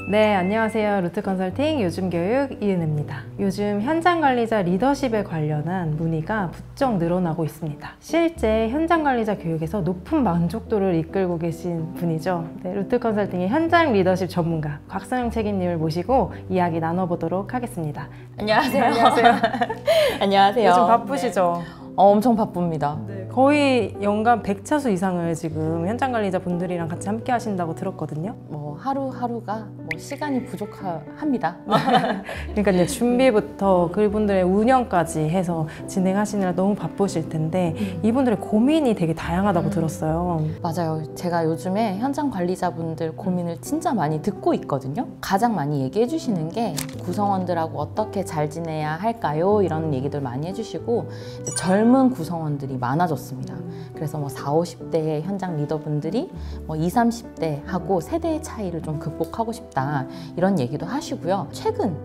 네, 안녕하세요. 루트컨설팅 요즘교육 이은혜입니다. 요즘 현장관리자 리더십에 관련한 문의가 부쩍 늘어나고 있습니다. 실제 현장관리자 교육에서 높은 만족도를 이끌고 계신 분이죠. 네, 루트컨설팅의 현장 리더십 전문가 곽선영 책임님을 모시고 이야기 나눠보도록 하겠습니다. 안녕하세요. 안녕하세요. 안녕하세요. 요즘 바쁘시죠? 네. 엄청 바쁩니다. 네, 거의 연간 100차수 이상을 지금 현장관리자 분들이랑 같이 함께 하신다고 들었거든요. 뭐 하루하루가 시간이 부족합니다. 그러니까 이제 준비부터 그분들의 운영까지 해서 진행하시느라 너무 바쁘실 텐데 이분들의 고민이 되게 다양하다고 들었어요. 맞아요. 제가 요즘에 현장 관리자분들 고민을 진짜 많이 듣고 있거든요. 가장 많이 얘기해 주시는 게 구성원들하고 어떻게 잘 지내야 할까요? 이런 얘기들 많이 해주시고 이제 젊은 구성원들이 많아졌습니다. 그래서 40, 50대의 현장 리더분들이 20, 30대하고 세대의 차이를 좀 극복하고 싶다 이런 얘기도 하시고요. 최근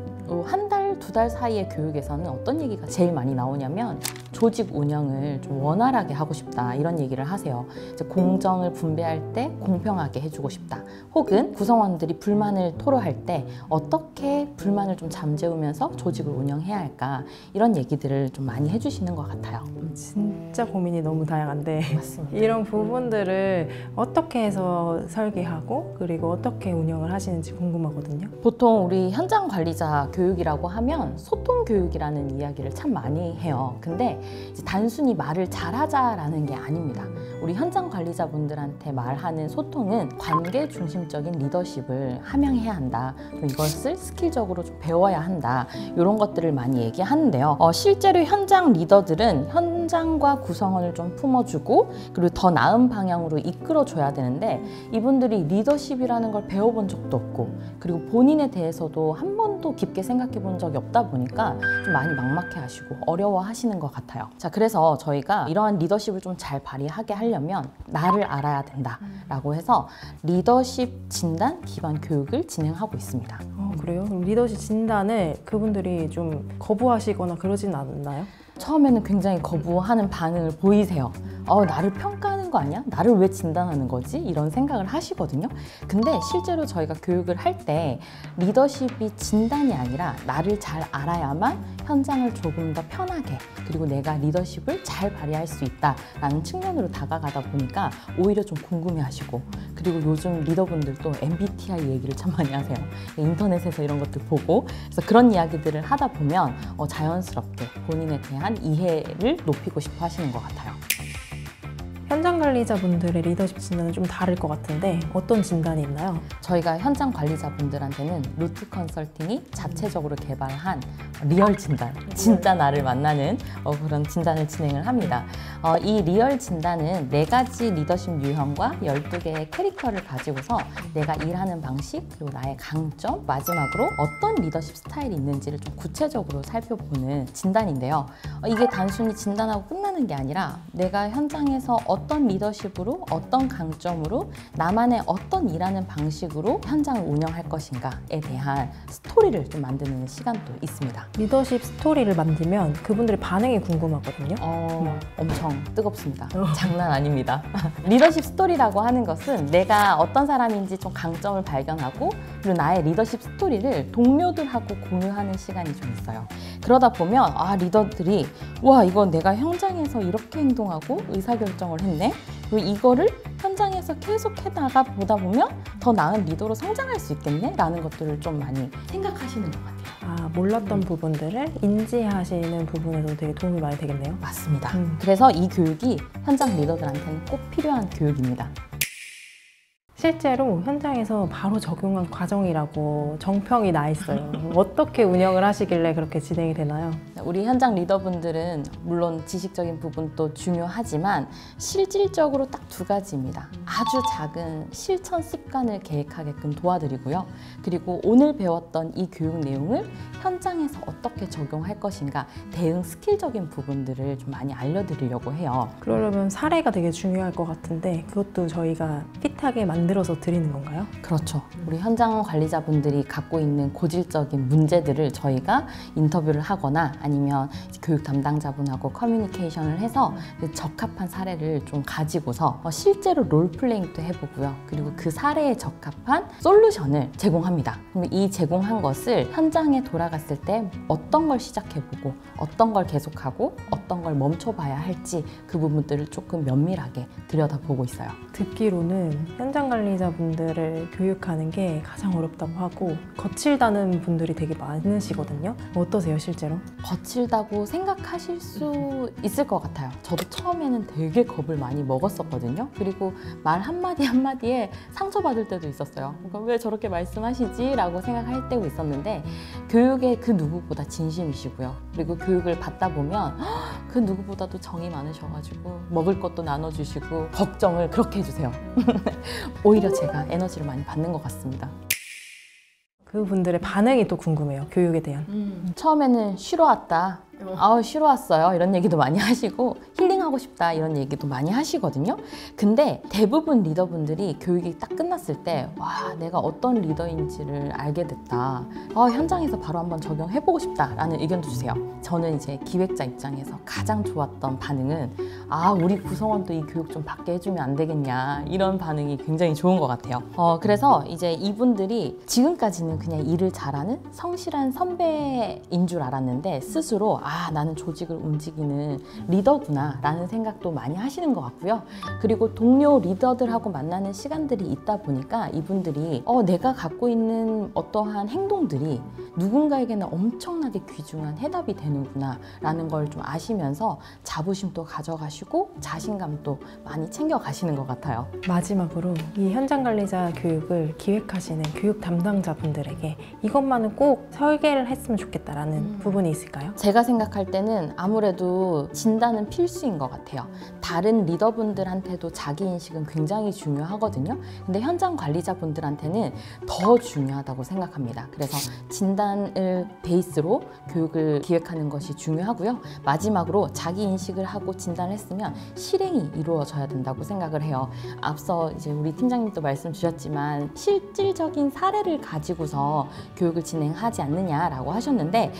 한 달, 두 달 사이의 교육에서는 어떤 얘기가 제일 많이 나오냐면 조직 운영을 좀 원활하게 하고 싶다 이런 얘기를 하세요. 이제 공정을 분배할 때 공평하게 해주고 싶다. 혹은 구성원들이 불만을 토로할 때 어떻게 불만을 좀 잠재우면서 조직을 운영해야 할까 이런 얘기들을 좀 많이 해주시는 것 같아요. 진짜 고민이 너무 다양한데 맞습니다. 이런 부분들을 어떻게 해서 설계하고 그리고 어떻게 운영을 하시는지 궁금하거든요. 보통 우리 현장 관리자 교육이라고 하면 소통 교육이라는 이야기를 참 많이 해요. 근데 이제 단순히 말을 잘하자라는 게 아닙니다. 우리 현장 관리자분들한테 말하는 소통은 관계 중심적인 리더십을 함양해야 한다. 이것을 스킬적으로 좀 배워야 한다. 이런 것들을 많이 얘기하는데요. 실제로 현장 리더들은 현장과 구성원을 좀 품어주고 그리고 더 나은 방향으로 이끌어줘야 되는데 이분들이 리더십이라는 걸 배워본 적도 없고 그리고 본인에 대해서도 한 번도 깊게 생각해 본 적이 없다 보니까 좀 많이 막막해 하시고 어려워하시는 것 같아요. 자, 그래서 저희가 이러한 리더십을 좀 잘 발휘하게 하려면 나를 알아야 된다라고 해서 리더십 진단 기반 교육을 진행하고 있습니다. 그래요? 그럼 리더십 진단을 그분들이 좀 거부하시거나 그러진 않나요? 처음에는 굉장히 거부하는 반응을 보이세요. 나를 평가하는 거 아니야? 나를 왜 진단하는 거지? 이런 생각을 하시거든요. 근데 실제로 저희가 교육을 할 때 리더십이 진단이 아니라 나를 잘 알아야만 현장을 조금 더 편하게 그리고 내가 리더십을 잘 발휘할 수 있다라는 측면으로 다가가다 보니까 오히려 좀 궁금해하시고 그리고 요즘 리더분들도 MBTI 얘기를 참 많이 하세요. 인터넷에서 이런 것들 보고 그래서 그런 이야기들을 하다 보면 자연스럽게 본인에 대한 이해를 높이고 싶어 하시는 것 같아요. 현장 관리자분들의 리더십 진단은 좀 다를 것 같은데 어떤 진단이 있나요? 저희가 현장 관리자분들한테는 루트 컨설팅이 자체적으로 개발한 리얼 진단, 진짜 나를 만나는 그런 진단을 진행을 합니다. 이 리얼 진단은 4가지 리더십 유형과 12개의 캐릭터를 가지고서 내가 일하는 방식, 그리고 나의 강점, 마지막으로 어떤 리더십 스타일이 있는지를 좀 구체적으로 살펴보는 진단인데요. 이게 단순히 진단하고 끝나는 게 아니라 내가 현장에서 어떤 리더십으로 어떤 강점으로 나만의 어떤 일하는 방식으로 현장을 운영할 것인가에 대한 스토리를 좀 만드는 시간도 있습니다. 리더십 스토리를 만들면 그분들의 반응이 궁금하거든요. 엄청 뜨겁습니다. 장난 아닙니다. 리더십 스토리라고 하는 것은 내가 어떤 사람인지 좀 강점을 발견하고 그리고 나의 리더십 스토리를 동료들하고 공유하는 시간이 좀 있어요. 그러다 보면 리더들이 와, 이건 내가 현장에서 이렇게 행동하고 의사결정을 했네. 그리고 이거를 현장에서 계속 해나가 보다 보면 더 나은 리더로 성장할 수 있겠네? 라는 것들을 좀 많이 생각하시는 것 같아요. 몰랐던 부분들을 인지하시는 부분에도 되게 도움이 많이 되겠네요. 맞습니다. 그래서 이 교육이 현장 리더들한테는 꼭 필요한 교육입니다. 실제로 현장에서 바로 적용한 과정이라고 정평이 나 있어요. 어떻게 운영을 하시길래 그렇게 진행이 되나요? 우리 현장 리더분들은 물론 지식적인 부분도 중요하지만 실질적으로 딱 2가지입니다. 아주 작은 실천 습관을 계획하게끔 도와드리고요. 그리고 오늘 배웠던 이 교육 내용을 현장에서 어떻게 적용할 것인가 대응 스킬적인 부분들을 좀 많이 알려드리려고 해요. 그러려면 사례가 되게 중요할 것 같은데 그것도 저희가 핏하게 만들어서 드리는 건가요? 그렇죠. 우리 현장 관리자분들이 갖고 있는 고질적인 문제들을 저희가 인터뷰를 하거나 아니면 아니면 교육 담당자분하고 커뮤니케이션을 해서 적합한 사례를 좀 가지고서 실제로 롤플레잉도 해보고요. 그리고 그 사례에 적합한 솔루션을 제공합니다. 그럼 이 제공한 것을 현장에 돌아갔을 때 어떤 걸 시작해보고 어떤 걸 계속하고 어떤 걸 멈춰봐야 할지 그 부분들을 조금 면밀하게 들여다보고 있어요. 듣기로는 현장 관리자분들을 교육하는 게 가장 어렵다고 하고 거칠다는 분들이 되게 많으시거든요. 어떠세요, 실제로? 거칠다고 생각하실 수 있을 것 같아요. 저도 처음에는 되게 겁을 많이 먹었었거든요. 그리고 말 한마디 한마디에 상처받을 때도 있었어요. 그러니까 왜 저렇게 말씀하시지? 라고 생각할 때도 있었는데 교육에 그 누구보다 진심이시고요. 그리고 교육을 받다 보면 그 누구보다도 정이 많으셔가지고 먹을 것도 나눠주시고 걱정을 그렇게 해주세요. 오히려 제가 에너지를 많이 받는 것 같습니다. 그분들의 반응이 또 궁금해요, 교육에 대한. 처음에는 쉬러 왔다. 아우 쉬러 왔어요 이런 얘기도 많이 하시고 힐링하고 싶다 이런 얘기도 많이 하시거든요. 근데 대부분 리더분들이 교육이 딱 끝났을 때 와 내가 어떤 리더인지를 알게 됐다. 현장에서 바로 한번 적용해보고 싶다라는 의견도 주세요. 저는 이제 기획자 입장에서 가장 좋았던 반응은 우리 구성원도 이 교육 좀 받게 해주면 안 되겠냐 이런 반응이 굉장히 좋은 것 같아요. 그래서 이제 이분들이 지금까지는 그냥 일을 잘하는 성실한 선배인 줄 알았는데 스스로 나는 조직을 움직이는 리더구나 라는 생각도 많이 하시는 것 같고요. 그리고 동료 리더들하고 만나는 시간들이 있다 보니까 이분들이 내가 갖고 있는 어떠한 행동들이 누군가에게는 엄청나게 귀중한 해답이 되는구나 라는 걸 좀 아시면서 자부심도 가져가시고 자신감도 많이 챙겨가시는 것 같아요. 마지막으로 이 현장 관리자 교육을 기획하시는 교육 담당자분들에게 이것만은 꼭 설계를 했으면 좋겠다라는 부분이 있을까요? 제가 생각할 때는 아무래도 진단은 필수인 것 같아요. 다른 리더분들한테도 자기인식은 굉장히 중요하거든요. 근데 현장 관리자분들한테는 더 중요하다고 생각합니다. 그래서 진단을 베이스로 교육을 기획하는 것이 중요하고요. 마지막으로 자기인식을 하고 진단을 했으면 실행이 이루어져야 된다고 생각을 해요. 앞서 이제 우리 팀장님도 말씀 주셨지만 실질적인 사례를 가지고서 교육을 진행하지 않느냐라고 하셨는데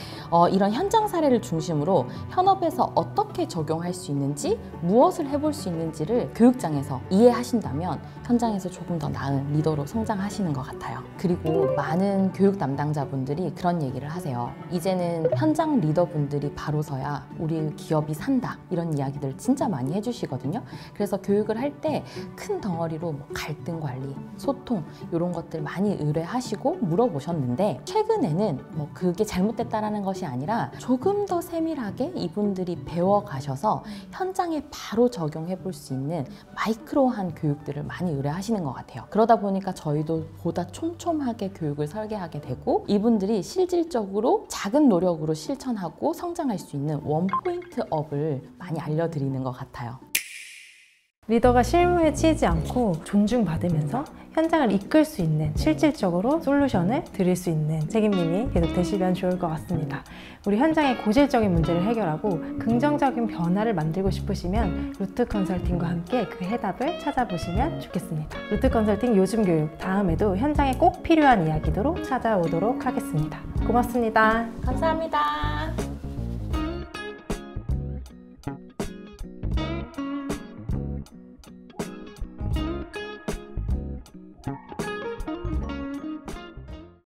이런 현장 사례를 중심으로 현업에서 어떻게 적용할 수 있는지 무엇을 해볼 수 있는지를 교육장에서 이해하신다면 현장에서 조금 더 나은 리더로 성장하시는 것 같아요. 그리고 많은 교육 담당자분들이 그런 얘기를 하세요. 이제는 현장 리더분들이 바로서야 우리 기업이 산다 이런 이야기들 진짜 많이 해주시거든요. 그래서 교육을 할 때 큰 덩어리로 갈등 관리, 소통 이런 것들 많이 의뢰하시고 물어보셨는데 최근에는 그게 잘못됐다라는 것이 아니라 조금 더 세밀하게 이분들이 배워가셔서 현장에 바로 적용해 볼 수 있는 마이크로한 교육들을 많이 의뢰하시는 것 같아요. 그러다 보니까 저희도 보다 촘촘하게 교육을 설계하게 되고 이분들이 실질적으로 작은 노력으로 실천하고 성장할 수 있는 원포인트 업을 많이 알려드리는 것 같아요. 리더가 실무에 치이지 않고 존중받으면서 현장을 이끌 수 있는 실질적으로 솔루션을 드릴 수 있는 책임님이 계속 되시면 좋을 것 같습니다. 우리 현장의 고질적인 문제를 해결하고 긍정적인 변화를 만들고 싶으시면 루트 컨설팅과 함께 그 해답을 찾아보시면 좋겠습니다. 루트 컨설팅 요즘 교육 다음에도 현장에 꼭 필요한 이야기로 찾아오도록 하겠습니다. 고맙습니다. 감사합니다.